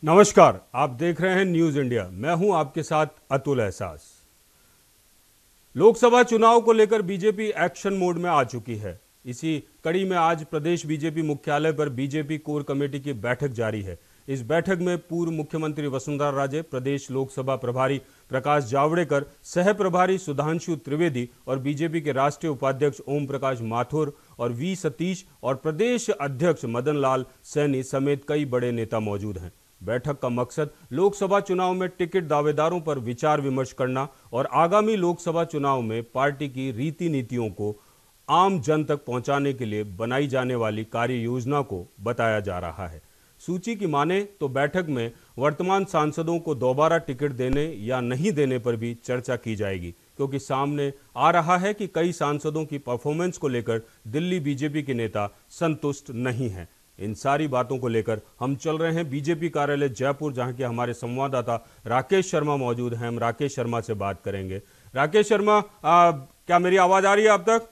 नमस्कार, आप देख रहे हैं न्यूज इंडिया। मैं हूं आपके साथ अतुल एहसास। लोकसभा चुनाव को लेकर बीजेपी एक्शन मोड में आ चुकी है। इसी कड़ी में आज प्रदेश बीजेपी मुख्यालय पर बीजेपी कोर कमेटी की बैठक जारी है। इस बैठक में पूर्व मुख्यमंत्री वसुंधरा राजे, प्रदेश लोकसभा प्रभारी प्रकाश जावड़ेकर, सह प्रभारी सुधांशु त्रिवेदी और बीजेपी के राष्ट्रीय उपाध्यक्ष ओम प्रकाश माथुर और वी सतीश और प्रदेश अध्यक्ष मदन लाल सैनी समेत कई बड़े नेता मौजूद हैं। बैठक का मकसद लोकसभा चुनाव में टिकट दावेदारों पर विचार विमर्श करना और आगामी लोकसभा चुनाव में पार्टी की रीति नीतियों को आम जन तक पहुंचाने के लिए बनाई जाने वाली कार्य योजना को बताया जा रहा है। सूची की माने तो बैठक में वर्तमान सांसदों को दोबारा टिकट देने या नहीं देने पर भी चर्चा की जाएगी, क्योंकि सामने आ रहा है कि कई सांसदों की परफॉर्मेंस को लेकर दिल्ली बीजेपी के नेता संतुष्ट नहीं हैं। इन सारी बातों को लेकर हम चल रहे हैं बीजेपी कार्यालय जयपुर, जहां के हमारे संवाददाता राकेश शर्मा मौजूद हैं। हम राकेश शर्मा से बात करेंगे। राकेश शर्मा, क्या मेरी आवाज आ रही है आप तक?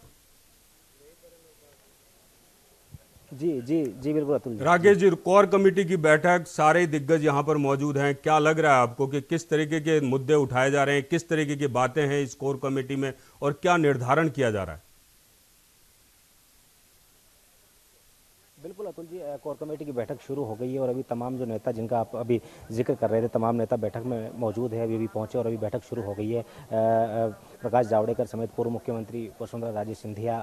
जी जी जी बिल्कुल अतुल जी। राकेश जी, कोर कमेटी की बैठक, सारे दिग्गज यहां पर मौजूद हैं। क्या लग रहा है आपको कि किस तरीके के मुद्दे उठाए जा रहे हैं, किस तरीके की बातें हैं इस कोर कमेटी में और क्या निर्धारण किया जा रहा है? बिल्कुल अतुल जी, कोर कमेटी की बैठक शुरू हो गई है और अभी तमाम जो नेता जिनका आप अभी जिक्र कर रहे थे, तमाम नेता बैठक में मौजूद है, अभी पहुंचे और अभी बैठक शुरू हो गई है। प्रकाश जावड़ेकर समेत पूर्व मुख्यमंत्री वसुंधरा राजे सिंधिया,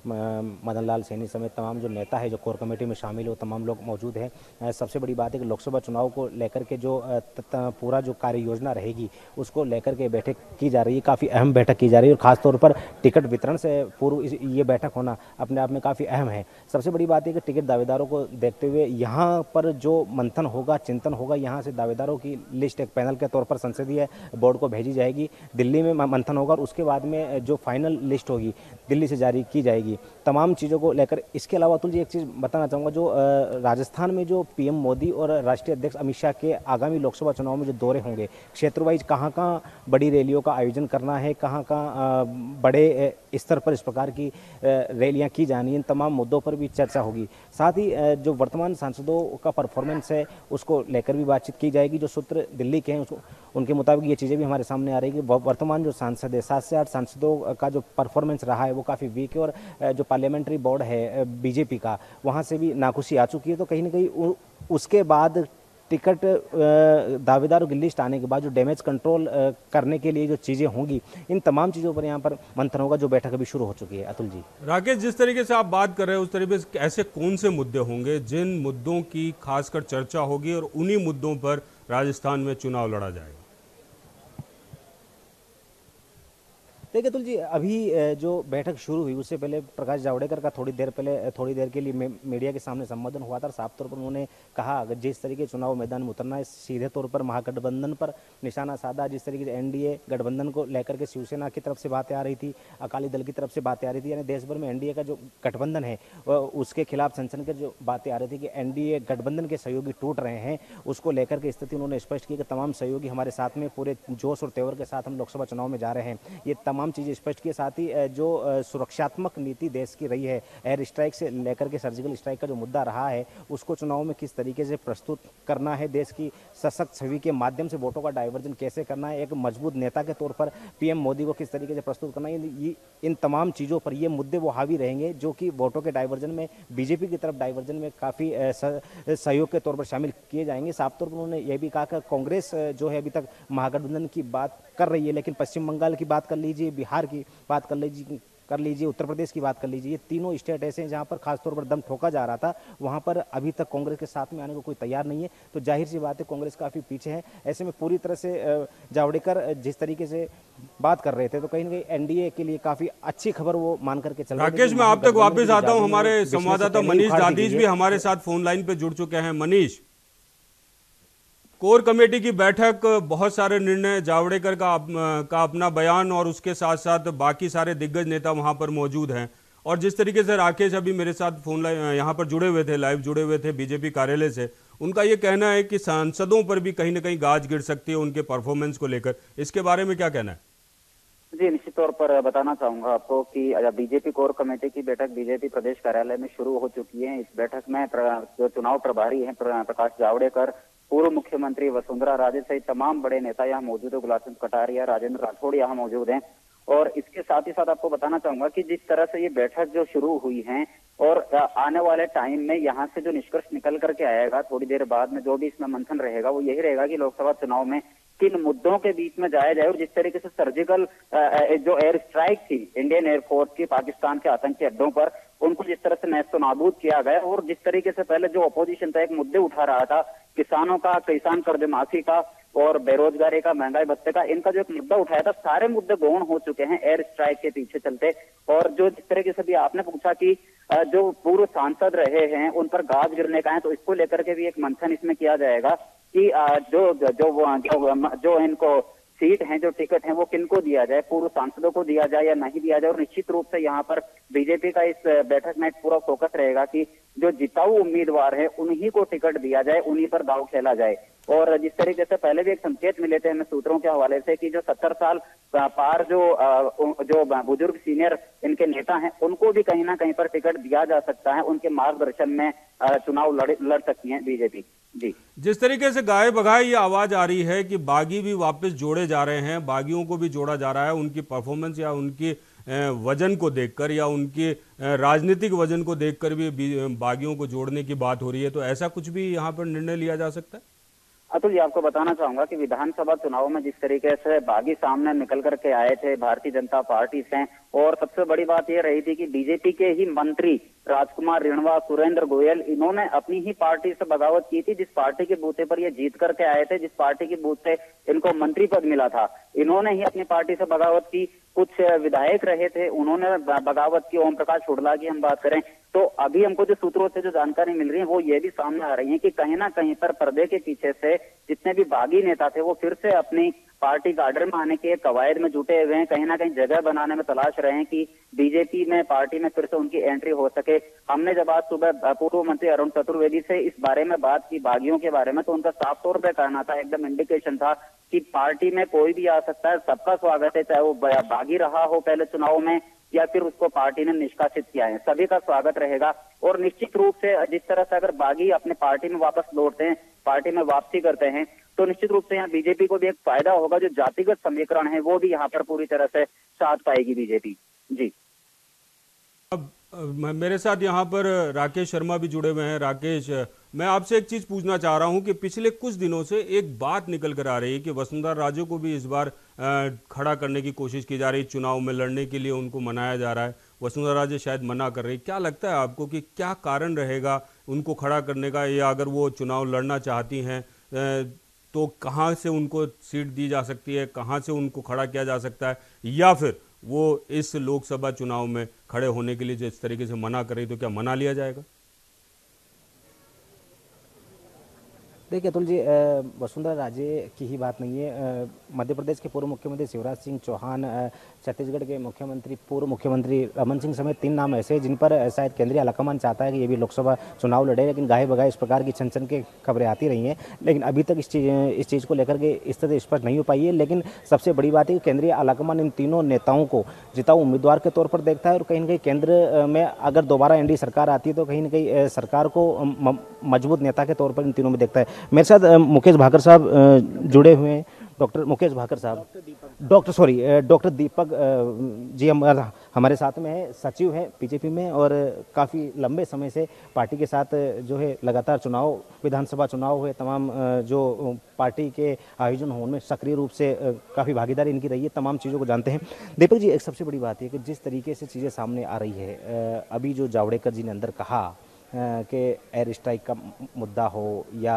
मदन लाल सैनी समेत तमाम जो नेता है जो कोर कमेटी में शामिल है, वो तमाम लोग मौजूद हैं। सबसे बड़ी बात है कि लोकसभा चुनाव को लेकर के जो पूरा जो कार्य योजना रहेगी उसको लेकर के बैठक की जा रही है। काफ़ी अहम बैठक की जा रही है और खासतौर पर टिकट वितरण से पूर्व ये बैठक होना अपने आप में काफ़ी अहम है। सबसे बड़ी बात है कि टिकट दावेदारों को देखते हुए यहाँ पर जो मंथन होगा, चिंतन होगा, यहाँ से दावेदारों की लिस्ट एक पैनल के तौर पर संसदीय बोर्ड को भेजी जाएगी। दिल्ली में मंथन होगा और उसके बाद में जो फाइनल लिस्ट होगी दिल्ली से जारी की जाएगी तमाम चीज़ों को लेकर। इसके अलावा अतुल जी एक चीज़ बताना चाहूँगा, जो राजस्थान में जो पीएम मोदी और राष्ट्रीय अध्यक्ष अमित शाह के आगामी लोकसभा चुनाव में जो दौरे होंगे, क्षेत्र वाइज कहाँ कहाँ बड़ी रैलियों का आयोजन करना है, कहाँ कहाँ बड़े स्तर पर इस प्रकार की रैलियाँ की जानी, इन तमाम मुद्दों पर भी चर्चा होगी। साथ ही जो वर्तमान सांसदों का परफॉर्मेंस है उसको लेकर भी बातचीत की जाएगी। जो सूत्र दिल्ली के हैं उसको उनके मुताबिक ये चीज़ें भी हमारे सामने आ रही है कि वर्तमान जो सांसद है, 7 से 8 सांसदों का जो परफॉर्मेंस रहा है वो काफ़ी वीक है और जो पार्लियामेंट्री बोर्ड है बीजेपी का, वहाँ से भी नाखुशी आ चुकी है। तो कहीं ना कहीं उसके बाद टिकट दावेदारों की लिस्ट आने के बाद जो डैमेज कंट्रोल करने के लिए जो चीज़ें होंगी, इन तमाम चीज़ों पर यहाँ पर मंथन होगा, जो बैठक अभी शुरू हो चुकी है। अतुल जी। राकेश, जिस तरीके से आप बात कर रहे हैं उस तरीके से ऐसे कौन से मुद्दे होंगे जिन मुद्दों की खासकर चर्चा होगी और उन्हीं मुद्दों पर राजस्थान में चुनाव लड़ा जाएगा? देखिए अतुल जी, अभी जो बैठक शुरू हुई उससे पहले प्रकाश जावड़ेकर का थोड़ी देर के लिए मीडिया के सामने संबोधन हुआ था। साफ तौर पर उन्होंने कहा अगर जिस तरीके चुनाव मैदान में उतरना है, सीधे तौर पर महागठबंधन पर निशाना साधा। जिस तरीके से एनडीए गठबंधन को लेकर के शिवसेना की तरफ से बातें आ रही थी, अकाली दल की तरफ से बातें आ रही थी, यानी देश भर में एनडीए का जो गठबंधन है उसके खिलाफ सनसनी के जो बातें आ रही थी कि एनडीए गठबंधन के सहयोगी टूट रहे हैं, उसको लेकर के स्थिति उन्होंने स्पष्ट की कि तमाम सहयोगी हमारे साथ में पूरे जोश और तेवर के साथ हम लोकसभा चुनाव में जा रहे हैं। ये तमाम चीज़ें स्पष्ट की। साथ ही जो सुरक्षात्मक नीति देश की रही है, एयर स्ट्राइक से लेकर के सर्जिकल स्ट्राइक का जो मुद्दा रहा है, उसको चुनाव में किस तरीके से प्रस्तुत करना है, देश की सशक्त छवि के माध्यम से वोटों का डाइवर्जन कैसे करना है, एक मजबूत नेता के तौर पर पीएम मोदी को किस तरीके से प्रस्तुत करना है, इन तमाम चीज़ों पर ये मुद्दे वो हावी रहेंगे जो कि वोटों के डाइवर्जन में, बीजेपी की तरफ डाइवर्जन में काफ़ी सहयोग के तौर पर शामिल किए जाएंगे। साफ तौर पर उन्होंने ये भी कहा कि कांग्रेस जो है अभी तक महागठबंधन की बात कर रही है, लेकिन पश्चिम बंगाल की बात कर लीजिए, बिहार की बात कर लीजिए, उत्तर प्रदेश की बात कर लीजिए, ये तीनों स्टेट ऐसे हैं जहां पर खासतौर पर दम ठोका जा रहा था, वहां पर अभी तक कांग्रेस के साथ में आने को कोई तैयार नहीं है। तो जाहिर सी बात है कांग्रेस काफी पीछे है। ऐसे में पूरी तरह से जावड़ेकर जिस तरीके से बात कर रहे थे, तो कहीं ना कहीं एनडीए के लिए काफी अच्छी खबर वो मान करके चल रहे थे। राकेश, मैं आप तक वापस आता हूं। हमारे संवाददाता मनीष दादीज भी हमारे साथ फोन लाइन पे जुड़ चुके हैं। मनीष, कोर कमेटी की बैठक, बहुत सारे निर्णय, जावड़ेकर का अपना बयान और उसके साथ साथ बाकी सारे दिग्गज नेता वहां पर मौजूद हैं। और जिस तरीके से राकेश अभी मेरे साथ फोन लाइन यहाँ पर जुड़े हुए थे, लाइव जुड़े हुए थे बीजेपी कार्यालय से, उनका ये कहना है कि सांसदों पर भी कहीं ना कहीं गाज गिर सकती है उनके परफॉर्मेंस को लेकर। इसके बारे में क्या कहना है? जी, निश्चित तौर पर बताना चाहूंगा आपको कि बीजेपी कोर कमेटी की बैठक बीजेपी प्रदेश कार्यालय में शुरू हो चुकी है। इस बैठक में जो चुनाव प्रभारी हैं प्रकाश जावड़ेकर, पूर्व मुख्यमंत्री वसुंधरा राजे सहित तमाम बड़े नेता यहाँ मौजूद है। गुलाब चंद कटारिया, राजेंद्र राठौड़ यहाँ मौजूद हैं। और इसके साथ ही साथ आपको बताना चाहूंगा कि जिस तरह से ये बैठक जो शुरू हुई है और आने वाले टाइम में यहाँ से जो निष्कर्ष निकल करके आएगा, थोड़ी देर बाद में जो भी इसमें मंथन रहेगा वो यही रहेगा कि लोकसभा चुनाव में किन मुद्दों के बीच में जाया जाए। और जिस तरीके से सर्जिकल जो एयर स्ट्राइक थी इंडियन एयरफोर्स की पाकिस्तान के आतंकी अड्डों पर, उनको जिस तरह से नेस्तो नाबूद किया गया, और जिस तरीके से पहले जो अपोजिशन था एक मुद्दे उठा रहा था किसानों का, किसान कर्ज माफी का और बेरोजगारी का, महंगाई भत्ते का, इनका जो एक मुद्दा उठाया था, सारे मुद्दे गौण हो चुके हैं एयर स्ट्राइक के पीछे चलते। और जो जिस तरीके से भी आपने पूछा कि जो पूर्व सांसद रहे हैं उन पर गाज गिरने का है, तो इसको लेकर के भी एक मंथन इसमें किया जाएगा कि जो इनको सीट हैं, जो टिकट हैं, वो किनको दिया जाए, पूर्व सांसदों को दिया जाए या नहीं दिया जाए। और निश्चित रूप से यहाँ पर बीजेपी का इस बैठक में पूरा फोकस रहेगा कि जो जिताऊ उम्मीदवार है उन्हीं को टिकट दिया जाए, उन्हीं पर दांव खेला जाए। और जिस तरीके से पहले भी एक संकेत मिले थे हमें सूत्रों के हवाले से कि जो 70 साल पार जो बुजुर्ग सीनियर इनके नेता हैं उनको भी कहीं ना कहीं पर टिकट दिया जा सकता है, उनके मार्गदर्शन में चुनाव लड़ सकती है बीजेपी। जी, जिस तरीके से गाये बगाए ये आवाज आ रही है कि बागी भी वापस जोड़े जा रहे हैं, बागियों को भी जोड़ा जा रहा है, उनकी परफॉर्मेंस या उनकी वजन को देखकर या उनके राजनीतिक वजन को देखकर भी बागियों को जोड़ने की बात हो रही है, तो ऐसा कुछ भी यहाँ पर निर्णय लिया जा सकता है? अतुल जी, आपको बताना चाहूंगा कि विधानसभा चुनाव में जिस तरीके से बागी सामने निकल करके आए थे भारतीय जनता पार्टी से, और सबसे बड़ी बात यह रही थी कि बीजेपी के ही मंत्री राजकुमार रिणवा, सुरेंद्र गोयल, इन्होंने अपनी ही पार्टी से बगावत की थी। जिस पार्टी के बूथे पर ये जीत करके आए थे, जिस पार्टी के बूथ से इनको मंत्री पद मिला था, इन्होंने ही अपनी पार्टी से बगावत की। कुछ विधायक रहे थे, उन्होंने बगावत की। ओम प्रकाश हुड्डा की हम बात करें तो अभी हमको जो सूत्रों से जो जानकारी मिल रही है वो ये भी सामने आ रही है कि कहीं ना कहीं पर पर्दे के पीछे से जितने भी बागी नेता थे वो फिर से अपनी पार्टी गार्डर में आने के कवायद में जुटे हुए हैं, कहीं ना कहीं जगह बनाने में तलाश रहे हैं कि बीजेपी में, पार्टी में फिर से उनकी एंट्री हो सके। हमने जब आज सुबह पूर्व मंत्री अरुण चतुर्वेदी से इस बारे में बात की, बागियों के बारे में, तो उनका साफ तौर पर कहना था, एकदम इंडिकेशन था कि पार्टी में कोई भी आ सकता है, सबका स्वागत है, चाहे वो बागी रहा हो पहले चुनाव में या फिर उसको पार्टी ने निष्कासित किया है, सभी का स्वागत रहेगा। और निश्चित रूप से जिस तरह से अगर बागी अपने पार्टी में वापस लौटते हैं, पार्टी में वापसी करते हैं, तो निश्चित रूप से यहाँ बीजेपी को भी एक फायदा होगा। जो जातिगत समीकरण है वो भी यहाँ पर पूरी तरह से साथ पाएगी बीजेपी। जी, अब मेरे साथ यहाँ पर राकेश शर्मा भी जुड़े हुए हैं। राकेश, मैं आपसे एक चीज पूछना चाह रहा हूँ कि पिछले कुछ दिनों से एक बात निकल कर आ रही है कि वसुंधरा राजे को भी इस बार खड़ा करने की कोशिश की जा रही है, चुनाव में लड़ने के लिए उनको मनाया जा रहा है। वसुंधरा राजे शायद मना कर रही, क्या लगता है आपको कि क्या कारण रहेगा उनको खड़ा करने का, या अगर वो चुनाव लड़ना चाहती हैं तो कहाँ से उनको सीट दी जा सकती है, कहाँ से उनको खड़ा किया जा सकता है, या फिर वो इस लोकसभा चुनाव में खड़े होने के लिए जिस तरीके से मना कर रही तो क्या मना लिया जाएगा? देखिए अतुल जी, वसुंधरा राजे की ही बात नहीं है। मध्य प्रदेश के पूर्व मुख्यमंत्री शिवराज सिंह चौहान, छत्तीसगढ़ के मुख्यमंत्री, पूर्व मुख्यमंत्री रमन सिंह समेत 3 नाम ऐसे हैं जिन पर शायद केंद्रीय आलाकमान चाहता है कि ये भी लोकसभा चुनाव लड़े, लेकिन गाहे बगाहे इस प्रकार की छन के खबरें आती रही हैं। लेकिन अभी तक इस चीज़ को लेकर के स्थिति स्पष्ट नहीं हो पाई है। लेकिन सबसे बड़ी बात है कि केंद्रीय आलाकमान इन तीनों नेताओं को जिताऊ उम्मीदवार के तौर पर देखता है, और कहीं ना कहीं केंद्र में अगर दोबारा एनडीए सरकार आती है तो कहीं ना कहीं सरकार को मजबूत नेता के तौर पर इन तीनों में देखता है। मेरे साथ मुकेश भाकर साहब जुड़े हुए हैं, डॉक्टर मुकेश भाकर साहब, डॉक्टर दीपक जी हमारे साथ में है, सचिव है बीजेपी में और काफ़ी लंबे समय से पार्टी के साथ जो है लगातार चुनाव, विधानसभा चुनाव हुए, तमाम जो पार्टी के आयोजन होने में सक्रिय रूप से काफ़ी भागीदारी इनकी रही है, तमाम चीज़ों को जानते हैं। दीपक जी, एक सबसे बड़ी बात है कि जिस तरीके से चीज़ें सामने आ रही है, अभी जो जावड़ेकर जी ने अंदर कहा कि एयर स्ट्राइक का मुद्दा हो या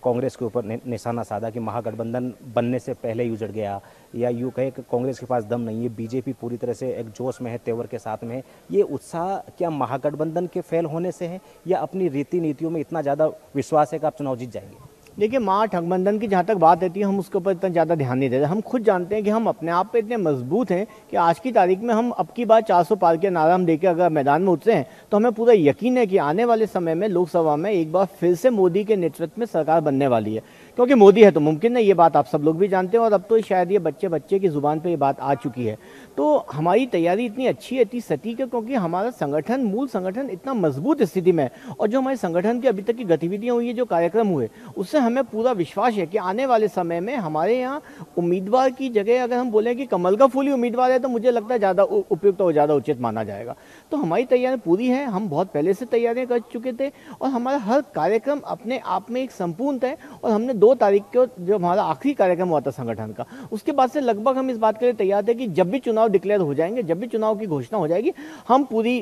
कांग्रेस के ऊपर निशाना साधा कि महागठबंधन बनने से पहले ही उजड़ गया, या यूँ कहे कि कांग्रेस के पास दम नहीं है, बीजेपी पूरी तरह से एक जोश में है, तेवर के साथ में है, ये उत्साह क्या महागठबंधन के फेल होने से है या अपनी रीति नीतियों में इतना ज़्यादा विश्वास है कि आप चुनाव जीत जाएंगे? देखिए, महागठबंधन की जहाँ तक बात रहती है, हम उसके ऊपर इतना ज़्यादा ध्यान नहीं देते। हम खुद जानते हैं कि हम अपने आप पे इतने मजबूत हैं कि आज की तारीख में हम अब की बार 400 पार के नारा हम देके अगर मैदान में उतरे हैं तो हमें पूरा यकीन है कि आने वाले समय में लोकसभा में एक बार फिर से मोदी के नेतृत्व में सरकार बनने वाली है, क्योंकि मोदी है तो मुमकिन है। ये बात आप सब लोग भी जानते हैं और अब तो शायद ये बच्चे बच्चे की जुबान पर ये बात आ चुकी है। तो हमारी तैयारी इतनी अच्छी है, इतनी सटीक है, क्योंकि हमारा संगठन, मूल संगठन इतना मजबूत स्थिति में है, और जो हमारे संगठन की अभी तक की गतिविधियाँ हुई है, जो कार्यक्रम हुए, उससे उससे हमें पूरा विश्वास है कि आने वाले समय में हमारे यहाँ उम्मीदवार की जगह अगर हम बोलें कि कमल का फूल ही उम्मीदवार है तो मुझे लगता है ज़्यादा उपयुक्त और ज़्यादा उचित माना जाएगा। तो हमारी तैयारी पूरी है, हम बहुत पहले से तैयारियां कर चुके थे और हमारा हर कार्यक्रम अपने आप में एक संपूर्ण है। और हमने 2 तारीख को जो हमारा आखिरी कार्यक्रम हुआ था संगठन का, उसके बाद से लगभग हम इस बात के लिए तैयार थे कि जब भी चुनाव डिक्लेयर हो जाएंगे, जब भी चुनाव की घोषणा हो जाएगी, हम पूरी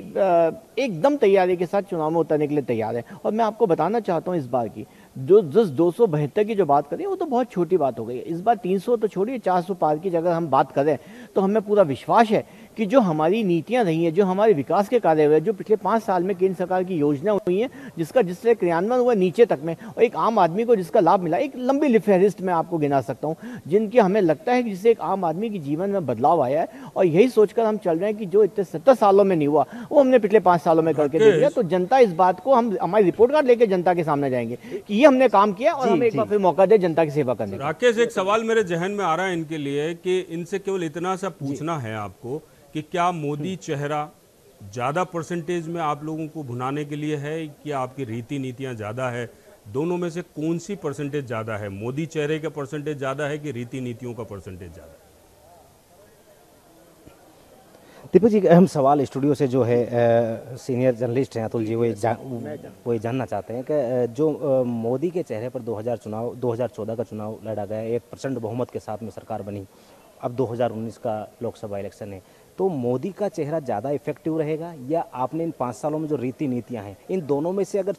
एकदम तैयारी के साथ चुनाव में उतरने के लिए तैयार है। और मैं आपको बताना चाहता हूँ इस बार की जो 272 की जो बात करें वो तो बहुत छोटी बात हो गई है। इस बार 300 तो छोड़िए, 400 पार की अगर हम बात करें तो हमें पूरा विश्वास है कि जो हमारी नीतियां रही हैं, जो हमारे विकास के कार्य हुए, जो पिछले 5 साल में केंद्र सरकार की योजना हुई है, जिसका जिस तरह क्रियान्वयन हुआ नीचे तक में, और एक आम आदमी को जिसका लाभ मिला, एक लंबी फहरिस्त में आपको गिना सकता हूँ जिनकी हमें लगता है कि जिससे एक आम आदमी के जीवन में बदलाव आया है। और यही सोचकर हम चल रहे हैं कि जो इतने 70 सालों में नहीं हुआ वो हमने पिछले 5 सालों में करके दे दिया। तो जनता इस बात को, हम हमारी रिपोर्ट कार्ड लेके जनता के सामने जाएंगे कि ये हमने काम किया और हमें एक बार फिर मौका दे जनता की सेवा करने का। राकेश, एक सवाल मेरे जहन में आ रहा है इनके लिए कि इनसे केवल इतना सा पूछना है आपको कि क्या मोदी चेहरा ज्यादा परसेंटेज में आप लोगों को भुनाने के लिए है कि आपकी रीति नीतियां ज्यादा है? दोनों में से कौन सी परसेंटेज ज्यादा है? मोदी चेहरे का परसेंटेज ज्यादा है कि रीति नीतियों का परसेंटेज ज्यादा है? दीपक जी, अहम सवाल स्टूडियो से जो है सीनियर जर्नलिस्ट हैं अतुल जी, वो ये जानना चाहते हैं कि जो मोदी के चेहरे पर 2014 का चुनाव लड़ा गया, एक प्रचंड बहुमत के साथ में सरकार बनी, अब 2019 का लोकसभा इलेक्शन है, तो मोदी का चेहरा ज़्यादा इफेक्टिव रहेगा या आपने इन 5 सालों में जो रीति नीतियाँ हैं, इन दोनों में से अगर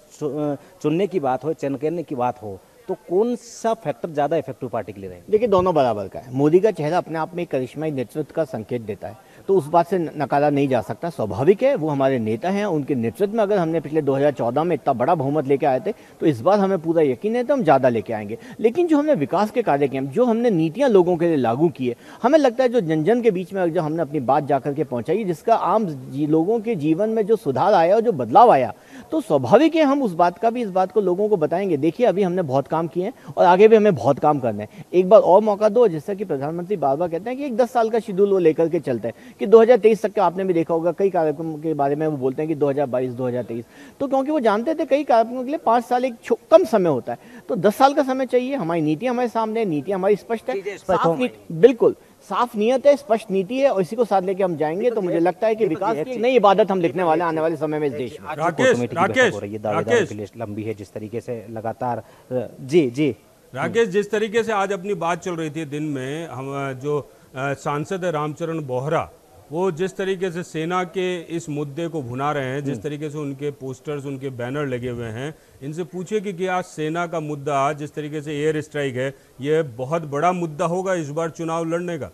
चुनने की बात हो, चयन करने की बात हो, तो कौन सा फैक्टर ज़्यादा इफेक्टिव पार्टी के लिए रहेगा? देखिए, दोनों बराबर का है। मोदी का चेहरा अपने आप में एक करिश्माई नेतृत्व का संकेत देता है, तो उस बात से नकारा नहीं जा सकता। स्वाभाविक है, वो हमारे नेता हैं, उनके नेतृत्व में अगर हमने पिछले 2014 में इतना बड़ा बहुमत लेके आए थे तो इस बार हमें पूरा यकीन है तो हम ज़्यादा लेके आएंगे। लेकिन जो हमने विकास के कार्य किए, जो हमने नीतियाँ लोगों के लिए लागू की है, हमें लगता है जो जन जन के बीच में जो हमने अपनी बात जाकर के पहुँचाई, जिसका आम लोगों के जीवन में जो सुधार आया और जो बदलाव आया, तो स्वाभाविक है हम उस बात का भी, इस बात को लोगों को बताएंगे। देखिए, अभी हमने बहुत काम किए हैं और आगे भी हमें बहुत काम करना है। एक बार और मौका दो, जैसा कि प्रधानमंत्री बार बार कहते हैं कि एक 10 साल का शेड्यूल वो लेकर के चलते हैं कि 2023 तक का आपने भी देखा होगा, कई कार्यक्रमों के बारे में वो बोलते हैं कि 2022 2023, तो क्योंकि वो जानते थे कई कार्यक्रमों के लिए 5 साल एक कम समय होता है, तो 10 साल का समय चाहिए। हमारी नीति हमारे सामने, नीति हमारी स्पष्ट है, बिल्कुल साफ नियत है, स्पष्ट नीति है और इसी को साथ लेके हम जाएंगे। तो मुझे लगता है कि विकास की एक नई इबादत हम लिखने वाले आने वाले समय में इस देश में। राकेश लंबी है जिस तरीके से लगातार, जी राकेश, जिस तरीके से आज अपनी बात चल रही थी दिन में, हम जो सांसद है रामचरण बोहरा, वो जिस तरीके से सेना के इस मुद्दे को भुना रहे हैं, जिस तरीके से उनके पोस्टर्स, उनके बैनर लगे हुए हैं, इनसे पूछिए कि क्या सेना का मुद्दा, जिस तरीके से एयर स्ट्राइक है, ये बहुत बड़ा मुद्दा होगा इस बार चुनाव लड़ने का?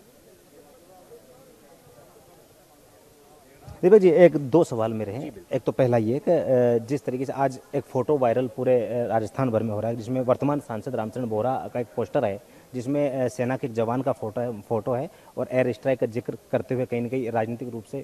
दीपक जी, 2 सवाल मेरे हैं। एक तो पहला ये कि जिस तरीके से आज एक फ़ोटो वायरल पूरे राजस्थान भर में हो रहा है, जिसमें वर्तमान सांसद रामचरण बोहरा का एक पोस्टर है, जिसमें सेना के एक जवान का फोटो है और एयर स्ट्राइक का जिक्र करते हुए कहीं ना कहीं राजनीतिक रूप से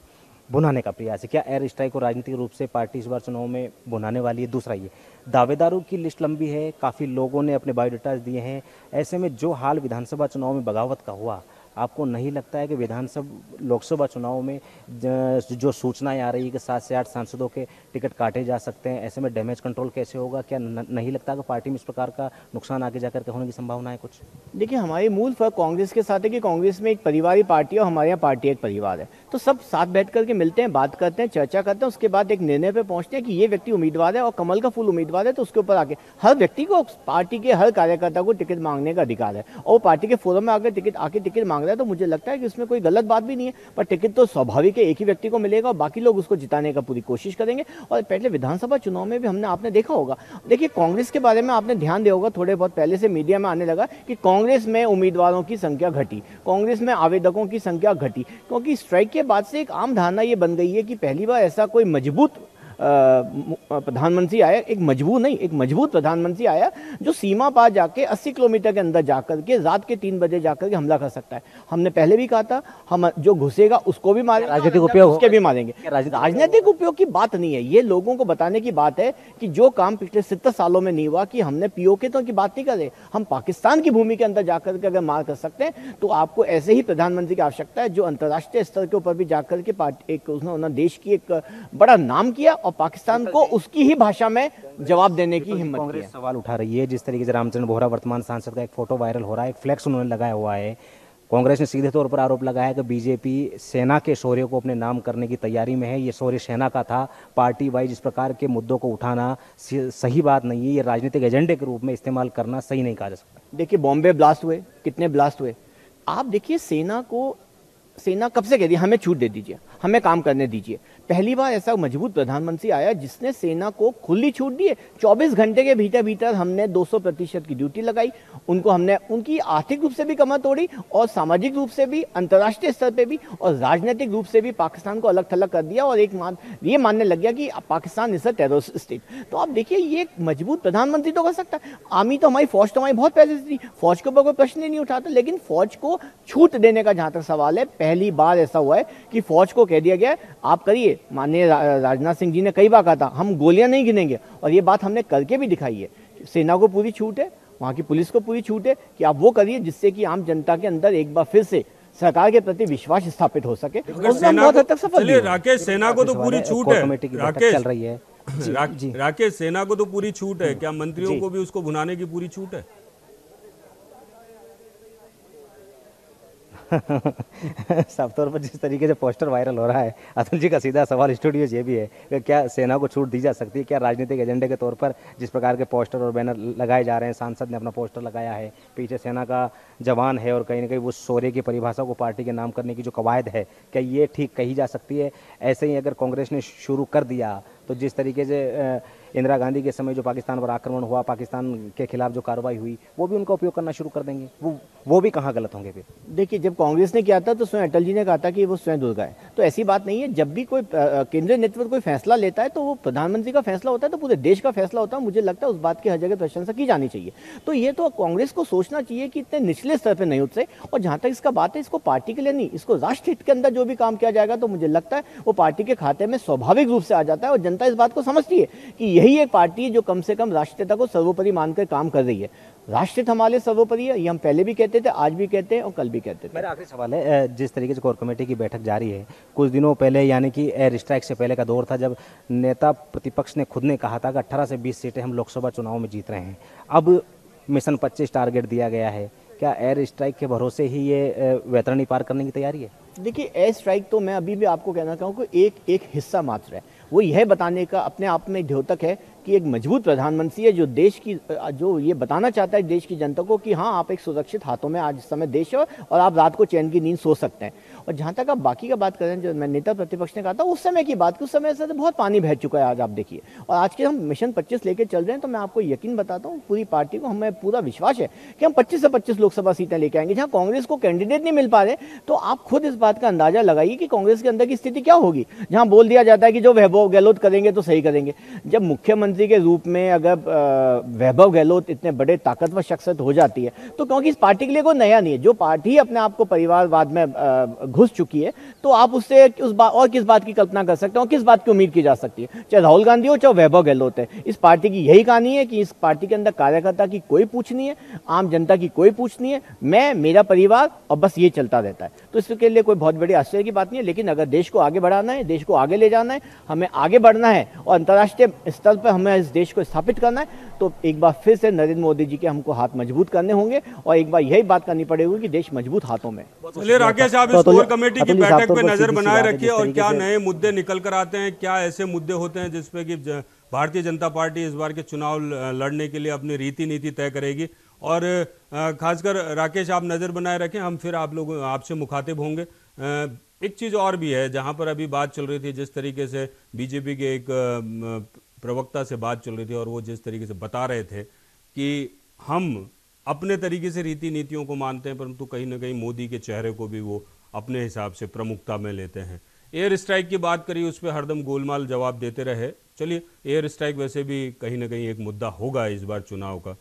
भुनाने का प्रयास है। क्या एयर स्ट्राइक को राजनीतिक रूप से पार्टी इस बार चुनाव में भुनाने वाली है? दूसरा ये, दावेदारों की लिस्ट लंबी है, काफ़ी लोगों ने अपने बायोडाटा दिए हैं, ऐसे में जो हाल विधानसभा चुनाव में बगावत का हुआ, आपको नहीं लगता है कि लोकसभा चुनाव में जो सूचनाएं आ रही है कि 7 से 8 सांसदों के टिकट काटे जा सकते हैं, ऐसे में डैमेज कंट्रोल कैसे होगा? क्या नहीं लगता कि पार्टी में इस प्रकार का नुकसान आगे जाकर के होने की संभावना है कुछ? देखिए, हमारी मूल फर्क कांग्रेस के साथ है कि कांग्रेस में एक परिवारी पार्टी है और हमारे यहाँ पार्टी एक परिवार है, तो सब साथ बैठ करके मिलते हैं, बात करते हैं, चर्चा करते हैं, उसके बाद एक निर्णय पे पहुंचते हैं कि ये व्यक्ति उम्मीदवार है और कमल का फूल उम्मीदवार है, तो उसके ऊपर आके हर व्यक्ति को, पार्टी के हर कार्यकर्ता को टिकट मांगने का अधिकार है और वो पार्टी के फोरम में आकर टिकट मांग रहा है, तो मुझे लगता है कि उसमें कोई गलत बात भी नहीं है। पर टिकट तो स्वाभाविक है एक ही व्यक्ति को मिलेगा और बाकी लोग उसको जिताने का पूरी कोशिश करेंगे। और पहले विधानसभा चुनाव में भी आपने देखा होगा, देखिए कांग्रेस के बारे में आपने ध्यान दिया होगा, थोड़े बहुत पहले से मीडिया में आने लगा कि कांग्रेस में उम्मीदवारों की संख्या घटी, कांग्रेस में आवेदकों की संख्या घटी, क्योंकि स्ट्राइक के बाद से एक आम धारणा ये बन गई है कि पहली बार ऐसा कोई मजबूत प्रधानमंत्री आया, एक मजबूत प्रधानमंत्री आया जो सीमा पार जाके 80 किलोमीटर के अंदर जाकर के रात के 3 बजे जाकर के हमला कर सकता है। हमने पहले भी कहा था, हम जो घुसेगा उसको भी मारेंगे, राजनीतिक उपयोग उसके भी मारेंगे। राजनीतिक उपयोग की बात नहीं है, ये लोगों को बताने की बात है कि जो काम पिछले 70 सालों में नहीं हुआ, कि हमने पीओके तो की बात नहीं कर रहे, हम पाकिस्तान की भूमि के अंदर जाकर के अगर मार कर सकते हैं तो आपको ऐसे ही प्रधानमंत्री की आवश्यकता है जो अंतर्राष्ट्रीय स्तर के ऊपर भी जाकर के एक उन्होंने देश की एक बड़ा नाम किया और और पाकिस्तान को उसकी ही भाषा में जवाब देने की हिम्मत की है। कांग्रेस सवाल उठा रही है, जिस तरीके से रामचंद्र बोहरा वर्तमान सांसद का एक फोटो वायरल हो रहा है, एक फ्लेक्स उन्होंने लगाया हुआ है। कांग्रेस ने सीधे तौर पर आरोप लगाया कि बीजेपी सेना के शौर्य को अपने नाम करने की तैयारी में है। ये शौर्य सेना का था, पार्टी वाइज इस प्रकार के मुद्दों को उठाना सही बात नहीं है। ये राजनीतिक एजेंडे के रूप में इस्तेमाल करना सही नहीं कहा जा सकता। देखिए बॉम्बे ब्लास्ट हुए, कितने ब्लास्ट हुए। आप देखिए सेना कब से कह रही है हमें छूट दे दीजिए, हमें काम करने दीजिए। पहली बार ऐसा मजबूत प्रधानमंत्री आया जिसने सेना को खुली छूट दी है। 24 घंटे के भीतर भीतर हमने 200% की ड्यूटी लगाई, हमने उनकी आर्थिक रूप से भी कमर तोड़ी और सामाजिक रूप से भी, अंतर्राष्ट्रीय स्तर पे भी और राजनीतिक रूप से भी पाकिस्तान को अलग थलग कर दिया और ये मानने लग गया कि Pakistan is a terrorist state. तो आप देखिए ये एक मजबूत प्रधानमंत्री तो कर सकता है। आर्मी तो हमारी फौज तो हमारी बहुत पहले से थी, फौज के ऊपर कोई प्रश्न ही नहीं उठाता, लेकिन फौज को छूट देने का जहां तक सवाल है, पहली बार ऐसा हुआ है कि फौज को कह दिया गया आप करिए। माननीय राजनाथ सिंह जी ने कई बार कहा था हम गोलियां नहीं गिनेंगे, और ये बात हमने करके भी दिखाई है। सेना को पूरी छूट है, वहां की पुलिस को पूरी छूट है कि आप वो करिए जिससे कि आम जनता के अंदर एक बार फिर से सरकार के प्रति विश्वास स्थापित हो सके। राकेश, सेना को तो पूरी छूट है, राकेश चल रही है राकेश, सेना को तो पूरी छूट है, क्या मंत्रियों को भी उसको भुनाने की पूरी छूट है? साफ तौर पर जिस तरीके से पोस्टर वायरल हो रहा है, अतुल जी का सीधा सवाल स्टूडियो ये भी है कि क्या सेना को छूट दी जा सकती है? क्या राजनीतिक एजेंडे के तौर पर जिस प्रकार के पोस्टर और बैनर लगाए जा रहे हैं, सांसद ने अपना पोस्टर लगाया है, पीछे सेना का जवान है और कहीं ना कहीं वो शौर्य की परिभाषा को पार्टी के नाम करने की जो कवायद है, क्या ये ठीक कही जा सकती है? ऐसे ही अगर कांग्रेस ने शुरू कर दिया तो जिस तरीके से इंदिरा गांधी के समय जो पाकिस्तान पर आक्रमण हुआ, पाकिस्तान के खिलाफ जो कार्रवाई हुई, वो भी उनका उपयोग करना शुरू कर देंगे, वो भी कहाँ गलत होंगे फिर? देखिए जब कांग्रेस ने किया था तो स्वयं अटल जी ने कहा था कि वो स्वयं दुर्गा है, तो ऐसी बात नहीं है। जब भी कोई केंद्रीय नेतृत्व कोई फैसला लेता है तो वो प्रधानमंत्री का फैसला होता है, तो पूरे देश का फैसला होता है। मुझे लगता है उस बात की हर जगह प्रशंसा की जानी चाहिए। तो ये तो कांग्रेस को सोचना चाहिए कि इतने निचले स्तर पर नहीं उतरे, और जहां तक इसका बात है, इसको पार्टी के लिए नहीं, इसको राष्ट्र हित के अंदर जो भी काम किया जाएगा तो मुझे लगता है वो पार्टी के खाते में स्वाभाविक रूप से आ जाता है। और जनता इस बात को समझती है कि यही एक पार्टी है जो कम से कम राष्ट्रीयता को सर्वोपरि मानकर काम कर रही है। राष्ट्रीय हमारे सर्वोपरि है, ये हम पहले भी कहते थे, आज भी कहते हैं और कल भी कहते थे। मेरा आखिरी सवाल है, जिस तरीके से कोर कमेटी की बैठक जारी है, कुछ दिनों पहले यानी कि एयर स्ट्राइक से पहले का दौर था जब नेता प्रतिपक्ष ने खुद ने कहा था कि 18 से 20 सीटें हम लोकसभा चुनाव में जीत रहे हैं। अब मिशन 25 टारगेट दिया गया है, क्या एयर स्ट्राइक के भरोसे ही ये वैतरणी पार करने की तैयारी है? देखिए एयर स्ट्राइक तो मैं अभी भी आपको कहना चाहूँ कि एक हिस्सा मात्र है। वो यह बताने का अपने आप में द्योतक है कि एक मजबूत प्रधानमंत्री है जो ये बताना चाहता है देश की जनता को कि हाँ आप एक सुरक्षित हाथों में आज समय देश है और आप रात को चैन की नींद सो सकते हैं। और जहाँ तक आप बाकी का बात करें, जो मैं नेता प्रतिपक्ष ने कहा था उस समय की बात की, उस समय से बहुत पानी बह चुका है आज आप देखिए। और आज के हम मिशन 25 लेके चल रहे हैं, तो मैं आपको यकीन बताता हूँ पूरी पार्टी को हमें पूरा विश्वास है कि हम 25 से 25 लोकसभा सीटें लेके आएंगे। जहाँ कांग्रेस को कैंडिडेट नहीं मिल पा रहे, तो आप खुद इस बात का अंदाजा लगाइए कि कांग्रेस के अंदर की स्थिति क्या होगी। जहाँ बोल दिया जाता है कि जो वैभव गहलोत करेंगे तो सही करेंगे, जब मुख्यमंत्री के रूप में अगर वैभव गहलोत इतने बड़े ताकतवर शख्सियत हो जाती है, तो क्योंकि इस पार्टी के लिए कोई नया नहीं है, जो पार्टी अपने आप को परिवारवाद में घुस चुकी है, तो आप उससे और किस बात की कल्पना कर सकते हो, किस बात की उम्मीद की जा सकती है? चाहे राहुल गांधी हो चाहे वैभव गहलोत है, इस पार्टी की यही कहानी है कि इस पार्टी के अंदर कार्यकर्ता की कोई पूछ नहीं है, आम जनता की कोई पूछ नहीं है, मैं मेरा परिवार और बस ये चलता रहता है। तो इसके लिए कोई बहुत बड़ी आश्चर्य की बात नहीं है। लेकिन अगर देश को आगे बढ़ाना है, देश को आगे ले जाना है, हमें आगे बढ़ना है और अंतर्राष्ट्रीय स्तर पर हमें इस देश को स्थापित करना है, तो एक बार फिर से नरेंद्र मोदी जी के हमको हाथ मजबूत करने होंगे और एक बार यही बात करनी पड़ेगी कि देश मजबूत हाथों में। चलिए राकेश, आप इस कोर कमेटी की बैठक पे नजर बनाए रखिए और क्या नए मुद्दे निकल कर आते हैं, क्या ऐसे मुद्दे होते हैं जिसपे कि भारतीय जनता पार्टी इस बार के चुनाव लड़ने के लिए अपनी रीति नीति तय करेगी। और खासकर राकेश आप नजर बनाए रखें, हम फिर आप लोग आपसे मुखातिब होंगे। एक चीज और भी है जहां पर अभी बात चल रही थी, जिस तरीके से बीजेपी के एक प्रवक्ता से बात चल रही थी और वो जिस तरीके से बता रहे थे कि हम अपने तरीके से रीति नीतियों को मानते हैं, परंतु कहीं ना कहीं मोदी के चेहरे को भी वो अपने हिसाब से प्रमुखता में लेते हैं। एयर स्ट्राइक की बात करी, उस पर हरदम गोलमाल जवाब देते रहे। चलिए, एयर स्ट्राइक वैसे भी कहीं ना कहीं एक मुद्दा होगा इस बार चुनाव का।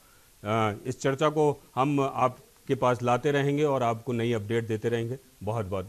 इस चर्चा को हम आपके पास लाते रहेंगे और आपको नई अपडेट देते रहेंगे। बहुत बहुत